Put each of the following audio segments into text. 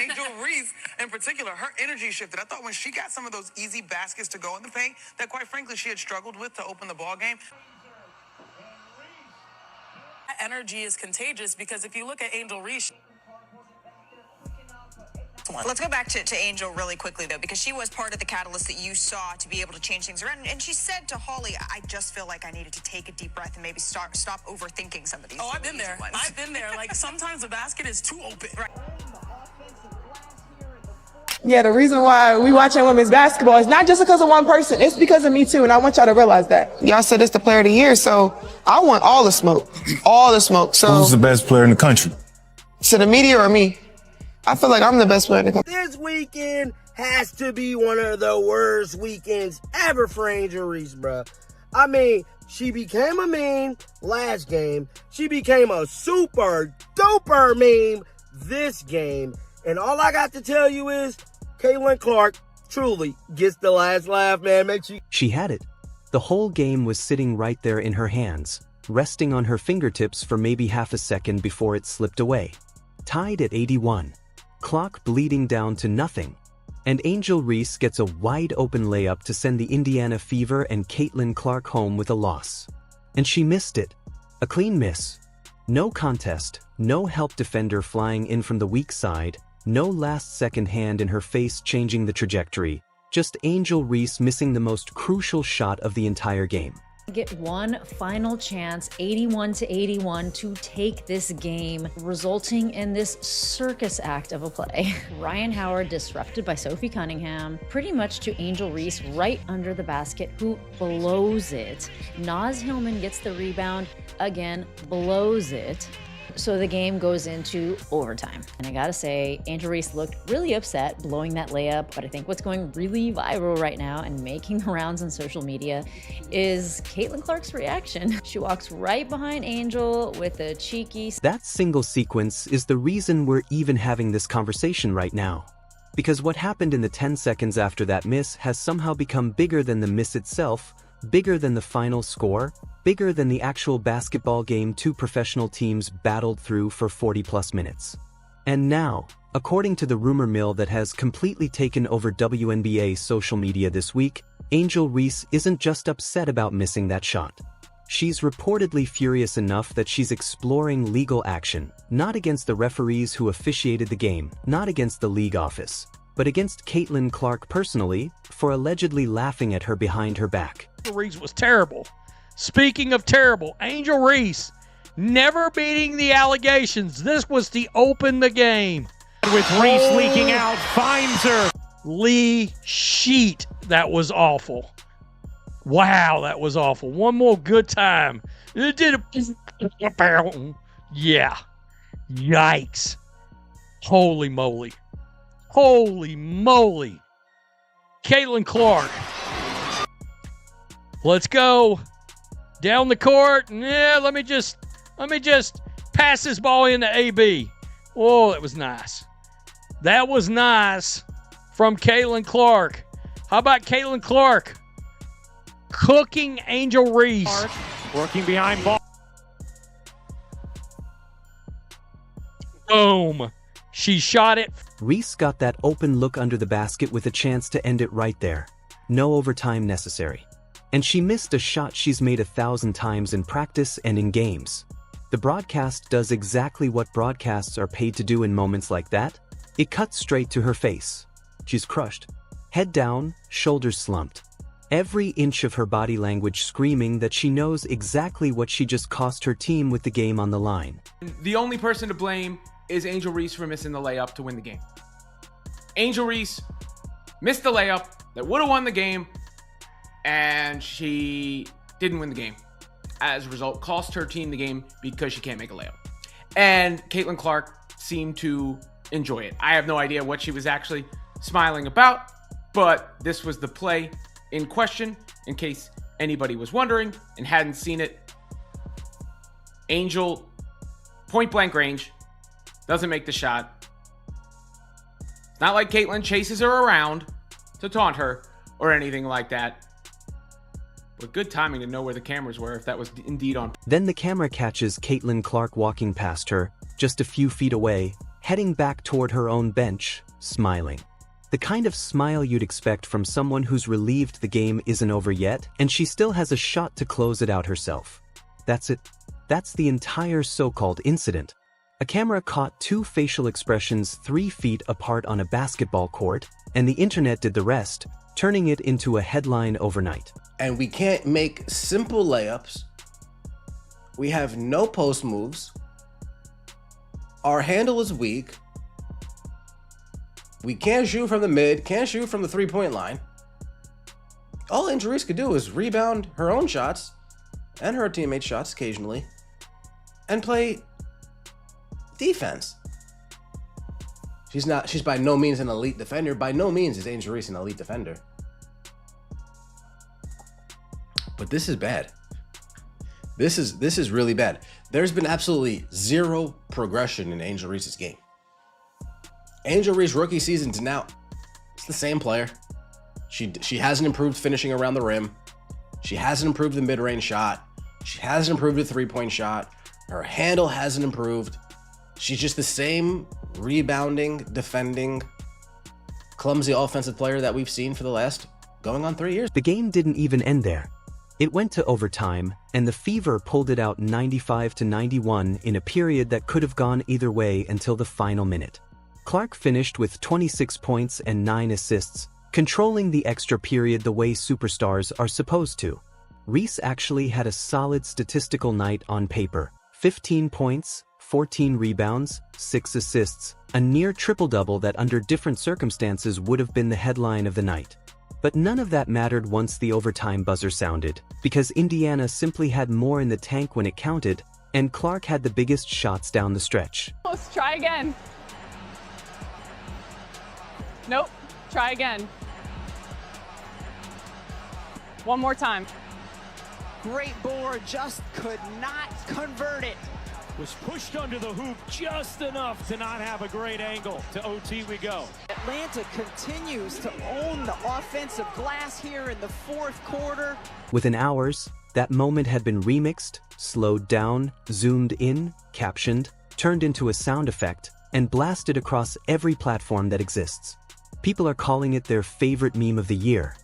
Angel Reese, in particular, her energy shifted. I thought when she got some of those easy baskets to go in the paint, that quite frankly she had struggled with to open the ball game. That energy is contagious because if you look at Angel Reese. Let's go back to Angel really quickly, though, because she was part of the catalyst that you saw to be able to change things around. And she said to Holly, I just feel like I needed to take a deep breath and maybe stop overthinking some of these. Oh, I've been there. I've been there. Like, sometimes the basket is too open. Right. Yeah, the reason why we watching women's basketball is not just because of one person. It's because of me, too, and I want y'all to realize that. Y'all said it's the player of the year, so I want all the smoke. All the smoke. So who's the best player in the country? To the media or me? I feel like I'm the best player in the country. This weekend has to be one of the worst weekends ever for Angel Reese, bro. I mean, she became a meme last game. She became a super duper meme this game. And all I got to tell you is, Caitlin Clark truly gets the last laugh, man. She had it. The whole game was sitting right there in her hands, resting on her fingertips for maybe half a second before it slipped away. Tied at 81. Clock bleeding down to nothing. And Angel Reese gets a wide-open layup to send the Indiana Fever and Caitlin Clark home with a loss. And she missed it. A clean miss. No contest, no help defender flying in from the weak side, no last-second hand in her face changing the trajectory, just Angel Reese missing the most crucial shot of the entire game. Get one final chance, 81-81, to take this game, resulting in this circus act of a play. Ryan Howard disrupted by Sophie Cunningham, pretty much to Angel Reese right under the basket, who blows it. Naz Hillman gets the rebound, again, blows it. So the game goes into overtime. And I gotta say, Angel Reese looked really upset blowing that layup, but I think what's going really viral right now and making the rounds on social media is Caitlin Clark's reaction. She walks right behind Angel with a cheeky... That single sequence is the reason we're even having this conversation right now. Because what happened in the 10 seconds after that miss has somehow become bigger than the miss itself, bigger than the final score, bigger than the actual basketball game two professional teams battled through for 40-plus minutes. And now, according to the rumor mill that has completely taken over WNBA social media this week, Angel Reese isn't just upset about missing that shot. She's reportedly furious enough that she's exploring legal action, not against the referees who officiated the game, not against the league office, but against Caitlin Clark personally for allegedly laughing at her behind her back. Reese was terrible. Speaking of terrible, Angel Reese never beating the allegations. This was to open the game. With Reese leaking out, finds her. Lee Sheet. That was awful. Wow, that was awful. One more good time. It did a... Yeah. Yikes. Holy moly. Holy moly. Caitlin Clark. Let's go. Down the court. Yeah, let me just pass this ball into AB. Oh, that was nice. That was nice from Caitlin Clark. How about Caitlin Clark cooking Angel Reese? Working behind ball. Boom. She shot it. Reese got that open look under the basket with a chance to end it right there. No overtime necessary. And she missed a shot she's made 1,000 times in practice and in games. The broadcast does exactly what broadcasts are paid to do in moments like that. It cuts straight to her face. She's crushed. Head down, shoulders slumped. Every inch of her body language screaming that she knows exactly what she just cost her team with the game on the line. The only person to blame is Angel Reese for missing the layup to win the game. Angel Reese missed the layup that would have won the game, and she didn't win the game. As a result, cost her team the game because she can't make a layup. And Caitlin Clark seemed to enjoy it. I have no idea what she was actually smiling about, but this was the play in question, in case anybody was wondering and hadn't seen it. Angel, point blank range, doesn't make the shot. It's not like Caitlin chases her around to taunt her or anything like that. But good timing to know where the cameras were if that was indeed on. Then the camera catches Caitlin Clark walking past her, just a few feet away, heading back toward her own bench, smiling. The kind of smile you'd expect from someone who's relieved the game isn't over yet, and she still has a shot to close it out herself. That's it. That's the entire so-called incident. A camera caught two facial expressions 3 feet apart on a basketball court, and the internet did the rest, turning it into a headline overnight. And we can't make simple layups. We have no post moves. Our handle is weak. We can't shoot from the mid, can't shoot from the 3-point line. All Angel Reese could do is rebound her own shots and her teammates' shots occasionally and play defense. She's by no means an elite defender. By no means is Angel Reese an elite defender. But this is bad. This is really bad. There's been absolutely zero progression in Angel Reese's game. Angel Reese rookie season to now, it's the same player. She hasn't improved finishing around the rim. She hasn't improved the mid-range shot. She hasn't improved the 3-point shot. Her handle hasn't improved. She's just the same rebounding, defending, clumsy offensive player that we've seen for the last going on 3 years. The game didn't even end there. It went to overtime, and the Fever pulled it out 95-91 in a period that could have gone either way until the final minute. Clark finished with 26 points and 9 assists, controlling the extra period the way superstars are supposed to. Reese actually had a solid statistical night on paper. 15 points, 14 rebounds, 6 assists, a near triple-double that under different circumstances would have been the headline of the night. But none of that mattered once the overtime buzzer sounded, because Indiana simply had more in the tank when it counted, and Clark had the biggest shots down the stretch. Let's try again. Nope, try again. One more time. Great board, just could not convert it. Was pushed under the hoop just enough to not have a great angle. To OT we go. Atlanta continues to own the offensive glass here in the fourth quarter. Within hours, that moment had been remixed, slowed down, zoomed in, captioned, turned into a sound effect, and blasted across every platform that exists. People are calling it their favorite meme of the year.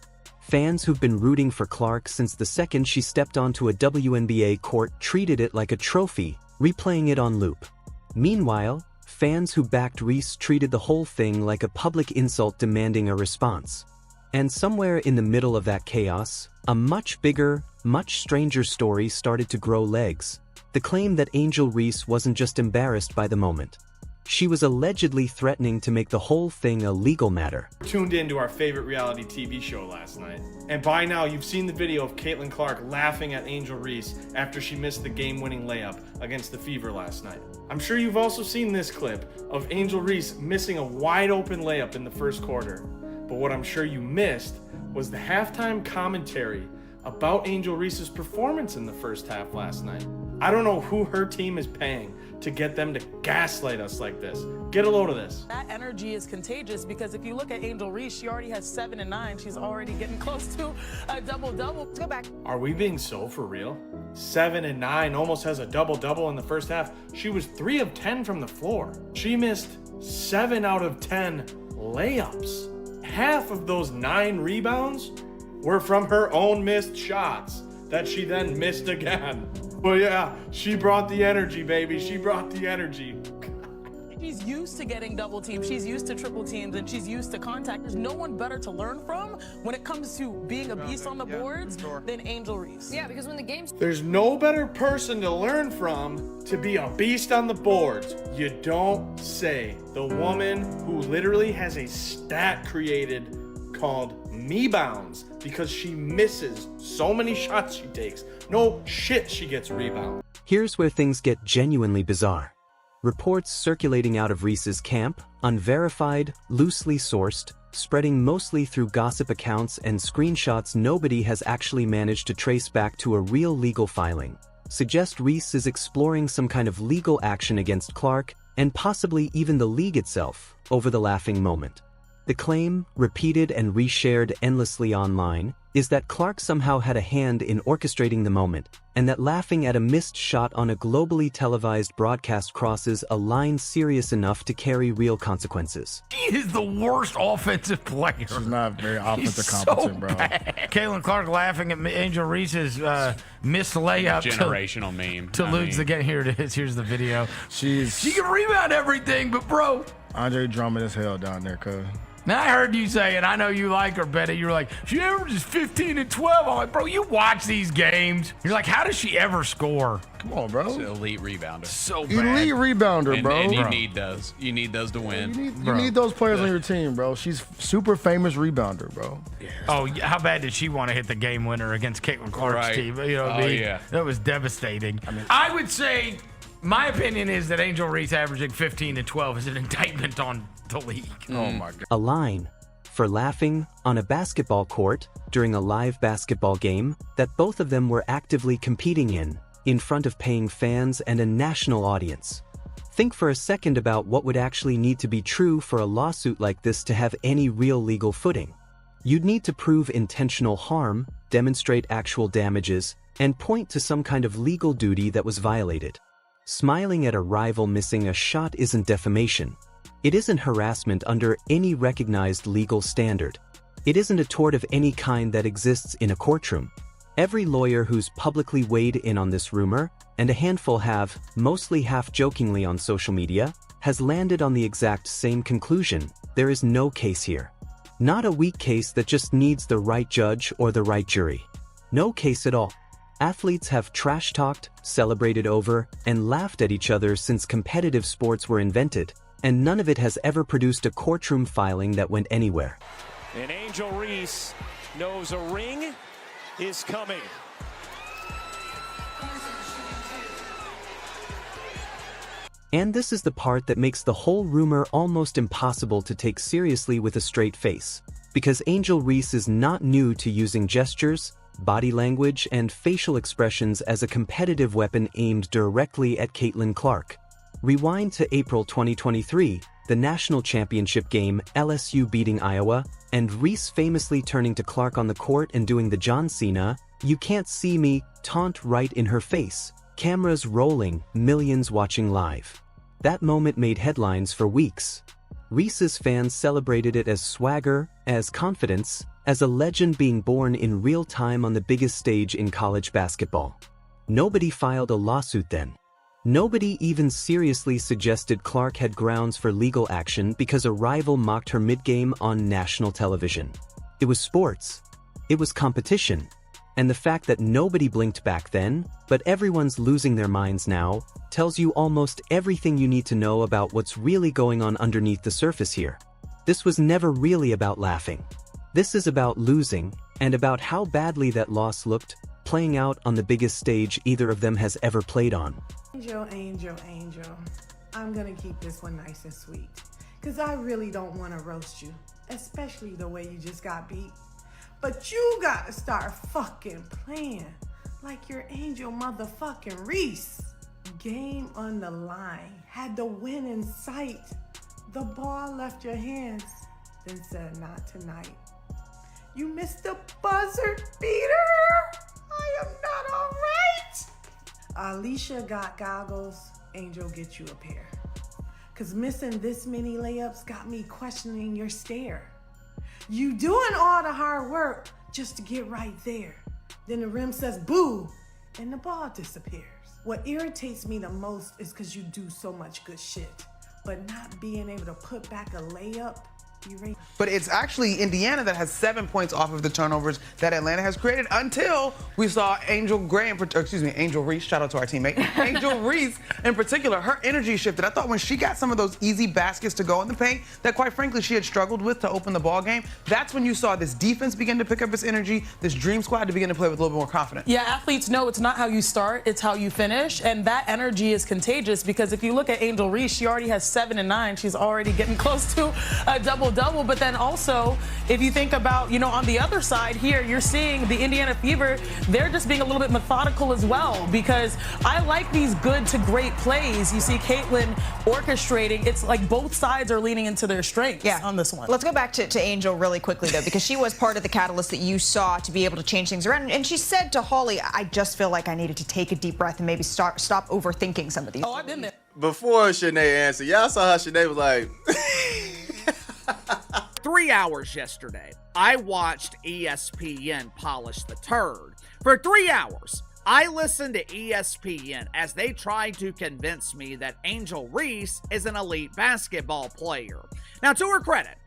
Fans who've been rooting for Clark since the second she stepped onto a WNBA court treated it like a trophy, replaying it on loop. Meanwhile, fans who backed Reese treated the whole thing like a public insult demanding a response. And somewhere in the middle of that chaos, a much bigger, much stranger story started to grow legs. The claim that Angel Reese wasn't just embarrassed by the moment. She was allegedly threatening to make the whole thing a legal matter. Tuned into our favorite reality TV show last night. And by now, you've seen the video of Caitlin Clark laughing at Angel Reese after she missed the game-winning layup against the Fever last night. I'm sure you've also seen this clip of Angel Reese missing a wide-open layup in the first quarter. But what I'm sure you missed was the halftime commentary about Angel Reese's performance in the first half last night. I don't know who her team is paying to get them to gaslight us like this. Get a load of this. That energy is contagious because if you look at Angel Reese, she already has 7 and 9. She's already getting close to a double-double. Let's go back. Are we being so for real? 7 and 9, almost has a double-double in the first half. She was 3 of 10 from the floor. She missed 7 out of 10 layups. Half of those 9 rebounds were from her own missed shots that she then missed again. But yeah, she brought the energy, baby. She brought the energy. She's used to getting double teamed. She's used to triple teams, and she's used to contact. There's no one better to learn from when it comes to being a beast on the boards than Angel Reese. Yeah, because when the game's... There's no better person to learn from to be a beast on the boards. You don't say. The woman who literally has a stat created called me-bounds because she misses so many shots she takes. No shit, she gets rebound. Here's where things get genuinely bizarre. Reports circulating out of Reese's camp, unverified, loosely sourced, spreading mostly through gossip accounts and screenshots nobody has actually managed to trace back to a real legal filing, suggest Reese is exploring some kind of legal action against Clark and possibly even the league itself over the laughing moment. The claim, repeated and reshared endlessly online, is that Clark somehow had a hand in orchestrating the moment, and that laughing at a missed shot on a globally televised broadcast crosses a line serious enough to carry real consequences. She is the worst offensive player. She's not very offensive She's competent, so bro. Bad. Caitlin Clark laughing at Angel Reese's missed layup. Generational meme. To lose the game. Here it is. Here's the video. She can rebound everything, but bro. Andre Drummond is hell down there, cuz. Now, I heard you say, and I know you like her, Betty. You were like, she averages 15 and 12. I'm like, bro, you watch these games. You're like, how does she ever score? Come on, bro. She's an elite rebounder. So bad. Elite rebounder, bro. And you need those. You need those to win. You need those players on your team, bro. She's super famous rebounder, bro. Oh, how bad did she want to hit the game winner against Caitlin Clark's team? You know what I mean? Yeah. That was devastating. I would say, my opinion is that Angel Reese averaging 15 and 12 is an indictment on the league. Oh, my God. A line for laughing on a basketball court during a live basketball game that both of them were actively competing in front of paying fans and a national audience. Think for a second about what would actually need to be true for a lawsuit like this to have any real legal footing. You'd need to prove intentional harm, demonstrate actual damages, and point to some kind of legal duty that was violated. Smiling at a rival missing a shot isn't defamation. It isn't harassment under any recognized legal standard. It isn't a tort of any kind that exists in a courtroom. Every lawyer who's publicly weighed in on this rumor, and a handful have, mostly half-jokingly on social media, has landed on the exact same conclusion: there is no case here. Not a weak case that just needs the right judge or the right jury. No case at all. Athletes have trash-talked, celebrated over, and laughed at each other since competitive sports were invented, and none of it has ever produced a courtroom filing that went anywhere. And Angel Reese knows a ring is coming. And this is the part that makes the whole rumor almost impossible to take seriously with a straight face, because Angel Reese is not new to using gestures, body language, and facial expressions as a competitive weapon aimed directly at Caitlin Clark. Rewind to April 2023, the national championship game, LSU beating Iowa, and Reese famously turning to Clark on the court and doing the John Cena, "You can't see me," taunt right in her face, cameras rolling, millions watching live. That moment made headlines for weeks. Reese's fans celebrated it as swagger, as confidence, as a legend being born in real time on the biggest stage in college basketball. Nobody filed a lawsuit then. Nobody even seriously suggested Clark had grounds for legal action because a rival mocked her mid-game on national television. It was sports. It was competition. And the fact that nobody blinked back then, but everyone's losing their minds now, tells you almost everything you need to know about what's really going on underneath the surface here. This was never really about laughing. This is about losing, and about how badly that loss looked, playing out on the biggest stage either of them has ever played on. Angel, Angel, Angel, I'm gonna keep this one nice and sweet, cause I really don't wanna roast you, especially the way you just got beat. But you gotta start fucking playing like your Angel motherfucking Reese. Game on the line, had the win in sight. The ball left your hands, then said not tonight. You missed the buzzer beater. I am not all right. Alicia got goggles, Angel get you a pair. Cause missing this many layups got me questioning your stare. You doing all the hard work just to get right there. Then the rim says boo, and the ball disappears. What irritates me the most is cause you do so much good shit, but not being able to put back a layup. But it's actually Indiana that has 7 points off of the turnovers that Atlanta has created until we saw Angel Reese, shout out to our teammate, Angel Reese in particular, her energy shifted. I thought when she got some of those easy baskets to go in the paint that quite frankly she had struggled with to open the ball game, that's when you saw this defense begin to pick up its energy, this dream squad to begin to play with a little bit more confidence. Yeah, athletes know it's not how you start, it's how you finish, and that energy is contagious because if you look at Angel Reese, she already has 7 and 9. She's already getting close to a double triple-double, but then also, if you think about, you know, on the other side here, you're seeing the Indiana Fever, they're just being a little bit methodical as well, because I like these good to great plays. You see Caitlin orchestrating. It's like both sides are leaning into their strengths on this one. Let's go back to Angel really quickly, though, because she was part of the catalyst that you saw to be able to change things around. And she said to Holly, I just feel like I needed to take a deep breath and maybe stop overthinking some of these. Oh, I've been there. Before Shanae answered, y'all saw how Shanae was like, 3 hours yesterday, I watched ESPN polish the turd. For 3 hours, I listened to ESPN as they tried to convince me that Angel Reese is an elite basketball player. Now, to her credit,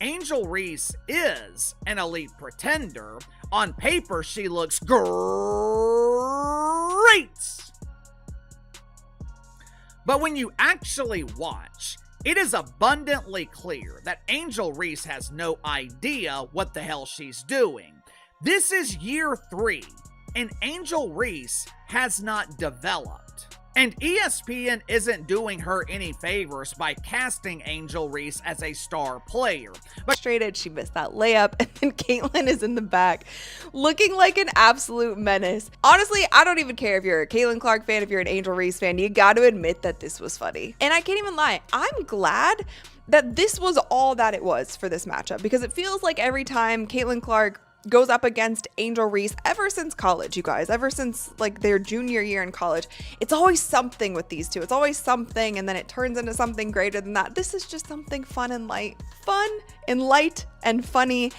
Angel Reese is an elite pretender. On paper, she looks great. But when you actually watch, it is abundantly clear that Angel Reese has no idea what the hell she's doing. This is year 3, and Angel Reese has not developed. And ESPN isn't doing her any favors by casting Angel Reese as a star player. Frustrated, she missed that layup, and then Caitlin is in the back looking like an absolute menace. Honestly, I don't even care if you're a Caitlin Clark fan, if you're an Angel Reese fan, you got to admit that this was funny. And I can't even lie, I'm glad that this was all that it was for this matchup, because it feels like every time Caitlin Clark goes up against Angel Reese, ever since college, you guys, ever since like their junior year in college, it's always something with these two. It's always something, and then it turns into something greater than that. This is just something fun and light and funny,